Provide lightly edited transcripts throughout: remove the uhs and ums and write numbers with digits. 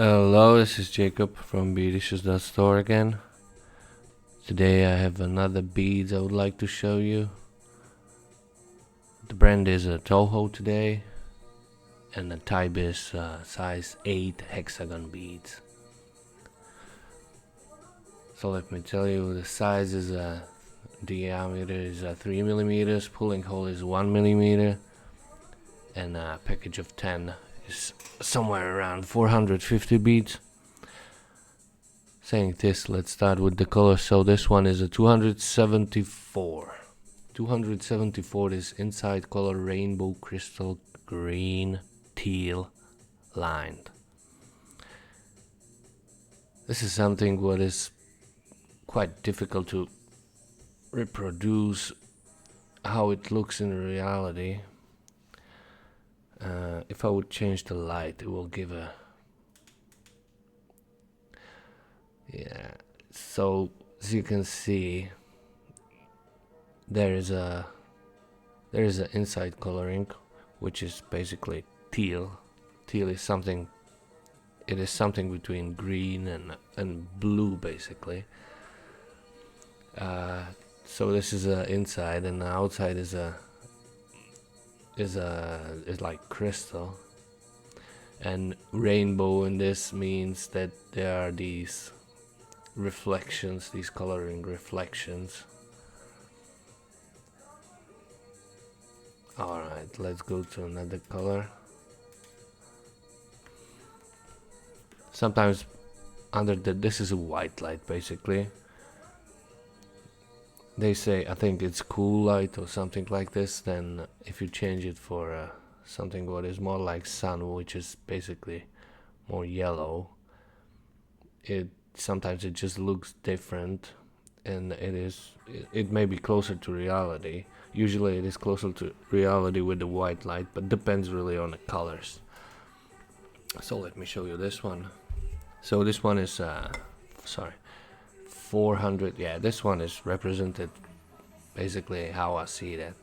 Hello, this is Jacob from beadacious.store again. Today I have another beads I would like to show you. The brand is a TOHO today, and the type is size 8 hexagon beads. So let me tell you, the size is diameter is 3 millimeters, pulling hole is 1 millimeter, and a package of 10 is somewhere around 450 beads. Saying this, let's start with the color. So this one is a 274. 274 is inside color rainbow crystal green teal lined. This is something what is quite difficult to reproduce how it looks in reality. If I would change the light, it will give a so as you can see, there is an inside coloring which is basically teal. Teal is something, it is something between green and blue basically. So this is inside, and the outside is like crystal. And rainbow in this means that there are these reflections, these coloring reflections. Alright, let's go to another color. Sometimes under this is a white light basically. They say, I think it's cool light or something like this. Then if you change it for something what is more like sun, which is basically more yellow, sometimes it just looks different, and it may be closer to reality. Usually it is closer to reality with the white light, but depends really on the colors. So let me show you this one. So this one is 400. Yeah, this one is represented basically how I see that.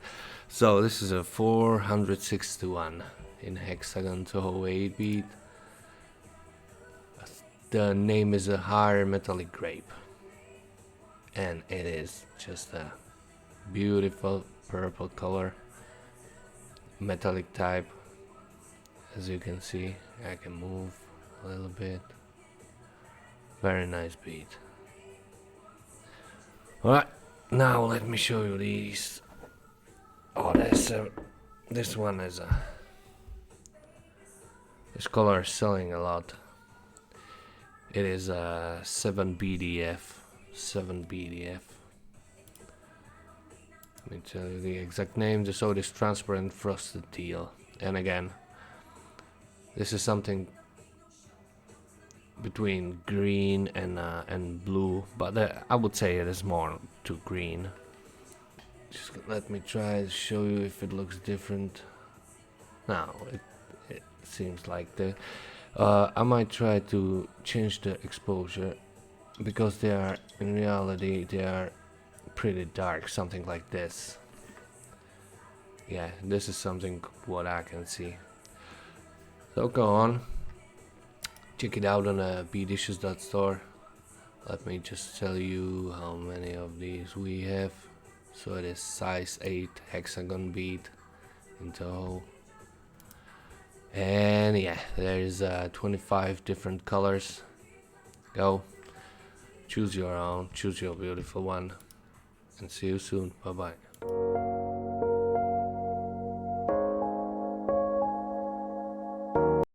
So this is a 461 in hexagon TOHO 8 bead. The name is a Higher Metallic Grape, and it is just a beautiful purple color, metallic type. As you can see, I can move a little bit. Very nice bead. Alright, now let me show you these. Oh, this one is this color is selling a lot. It is a 7 BDF. Let me tell you the exact name. So it is Transparent Frosted Teal. And again, this is something between green and blue, but I would say it is more to green. Just let me try to show you if it looks different. Now it seems like I might try to change the exposure, because in reality they are pretty dark, something like this. Yeah, this is something what I can see. So go on, check it out on beadacious.store. Let me just tell you how many of these we have. So it is size 8 hexagon bead in TOHO. And yeah, there's 25 different colors. Go, choose your own, choose your beautiful one, and see you soon. Bye bye.